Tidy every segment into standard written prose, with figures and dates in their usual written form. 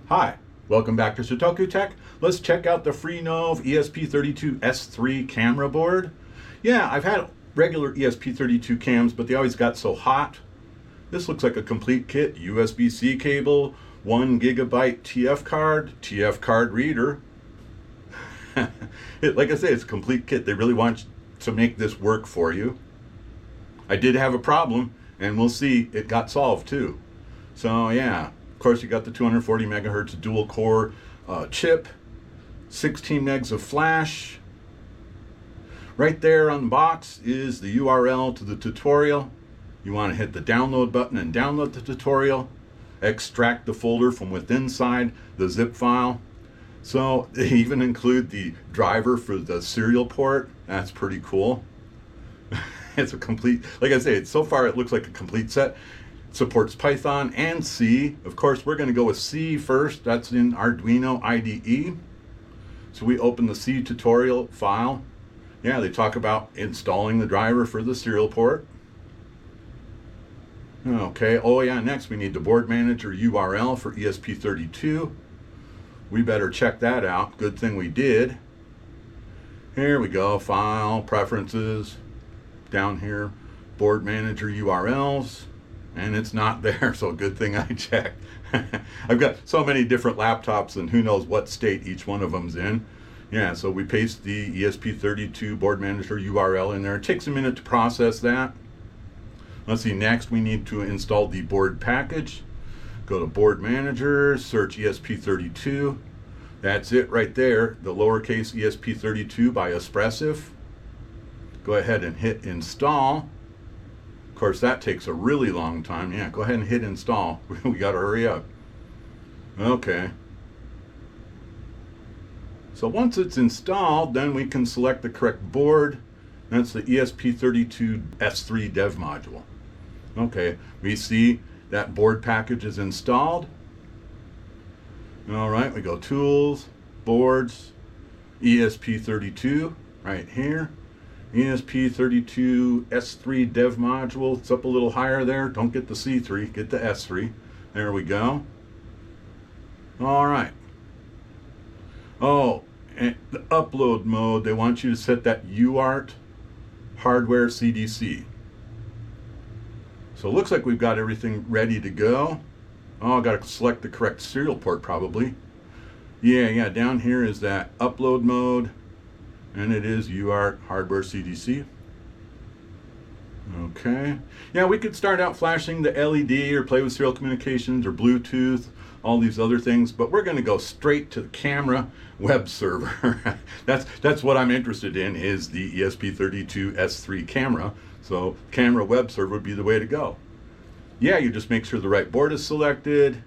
Hi, welcome back to Sutoku Tech. Let's check out the Freenove ESP32-S3 camera board. Yeah, I've had regular ESP32 cams, but they always got so hot. This looks like a complete kit: USB-C cable, 1 GB TF card reader. Like I say, it's a complete kit. They really want to make this work for you. I did have a problem, and we'll see it got solved too. So yeah. Of course, you got the 240 megahertz dual core chip, 16 megs of flash. Right there on the box is the URL to the tutorial. You want to hit the download button and download the tutorial. Extract the folder from within inside the zip file. So they even include the driver for the serial port. That's pretty cool. It's a complete, like I say, so far it looks like a complete set. Supports Python and C. Of course, we're going to go with C first. That's in Arduino IDE. So we open the C tutorial file. Yeah, they talk about installing the driver for the serial port. Okay, oh yeah, next we need the board manager URL for ESP32. We better check that out. Good thing we did. Here we go, File, Preferences. Down here, board manager URLs. And it's not there, so good thing I checked. I've got so many different laptops and who knows what state each one of them's in. Yeah, so we paste the ESP32 board manager URL in there. It takes a minute to process that. Let's see, next we need to install the board package. Go to board manager, search ESP32. That's it right there, the lowercase ESP32 by Espressif. Go ahead and hit install. Of course, that takes a really long time. Yeah, go ahead and hit install. We got to hurry up. Okay. So once it's installed, then we can select the correct board. That's the ESP32-S3 dev module. Okay, we see that board package is installed. All right, we go Tools, Boards, ESP32, right here. ESP32-S3 dev module. It's up a little higher there. Don't get the C3, get the S3. There we go. All right. Oh, and the upload mode, they want you to set that UART hardware CDC. So it looks like we've got everything ready to go. Oh, I got to select the correct serial port probably. Yeah, down here is that upload mode. And it is UART hardware CDC. Okay. Yeah, we could start out flashing the LED or play with serial communications or Bluetooth, all these other things, but we're going to go straight to the camera web server. That's what I'm interested in, is the ESP32-S3 camera. So camera web server would be the way to go. Yeah, you just make sure the right board is selected,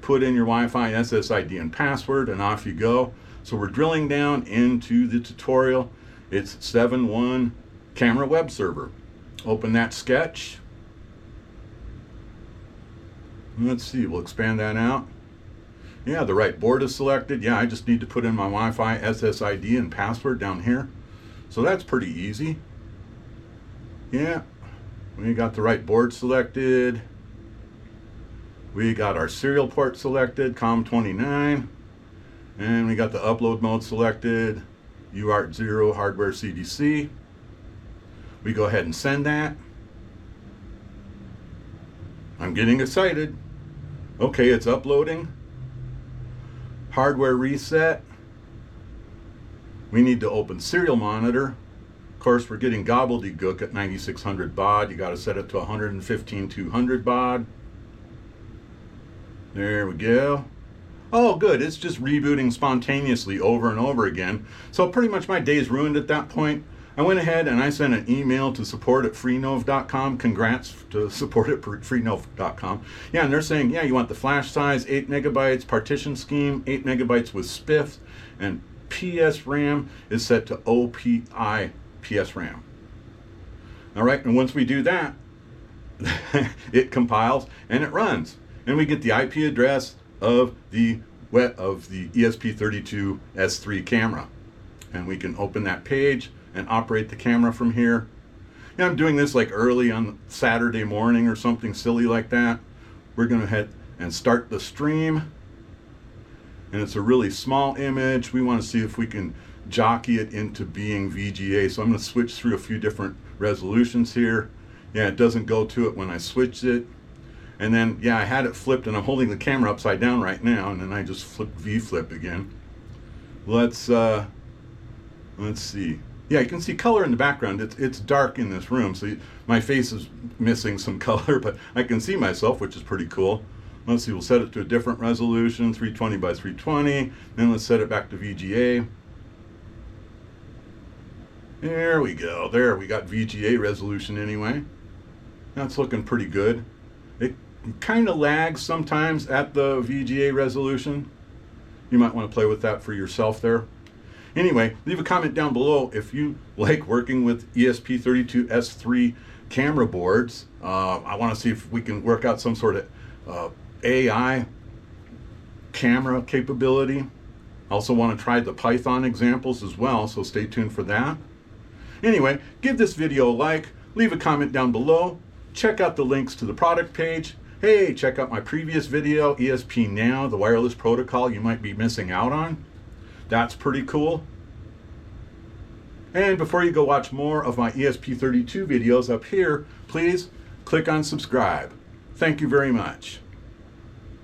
put in your Wi-Fi SSID and password, and off you go. So we're drilling down into the tutorial. It's 7.1 camera web server. Open that sketch. Let's see, we'll expand that out. Yeah, the right board is selected. Yeah, I just need to put in my Wi-Fi SSID and password down here. So that's pretty easy. Yeah, we got the right board selected. We got our serial port selected, COM29. And we got the upload mode selected, UART 0 hardware CDC. We go ahead and send that. I'm getting excited. Okay, it's uploading. Hardware reset. We need to open serial monitor. Of course, we're getting gobbledygook at 9600 baud. You got to set it to 115,200 baud. There we go. Oh, good. It's just rebooting spontaneously over and over again. So pretty much my day's ruined at that point. I went ahead and I sent an email to support@freenove.com. Congrats to support@freenove.com. Yeah, and they're saying, yeah, you want the flash size, 8 megabytes, partition scheme, 8 megabytes with SPIFFS, and PSRAM is set to OPI PSRAM. All right, and once we do that, it compiles and it runs. And we get the IP address of the ESP32-S3 camera, and we can open that page and operate the camera from here. Yeah, I'm doing this like early on Saturday morning or something silly like that. We're going to head and start the stream. and it's a really small image. We want to see if we can jockey it into being VGA. So I'm going to switch through a few different resolutions here. Yeah, it doesn't go to it when I switched it. And then, yeah, I had it flipped, and I'm holding the camera upside down right now, and then I just flipped V-flip again. Let's see. Yeah, you can see color in the background. It's dark in this room, so my face is missing some color, but I can see myself, which is pretty cool. Let's see, we'll set it to a different resolution, 320 by 320. Then let's set it back to VGA. There we go. There, we got VGA resolution anyway. That's looking pretty good. It kind of lags sometimes at the VGA resolution. You might want to play with that for yourself there. Anyway, leave a comment down below if you like working with ESP32-S3 camera boards. I want to see if we can work out some sort of AI camera capability. I also want to try the Python examples as well, so stay tuned for that. Anyway, give this video a like, leave a comment down below, check out the links to the product page. Hey, check out my previous video, ESP Now, the wireless protocol you might be missing out on. That's pretty cool. And before you go watch more of my ESP32 videos up here, please click on subscribe. Thank you very much.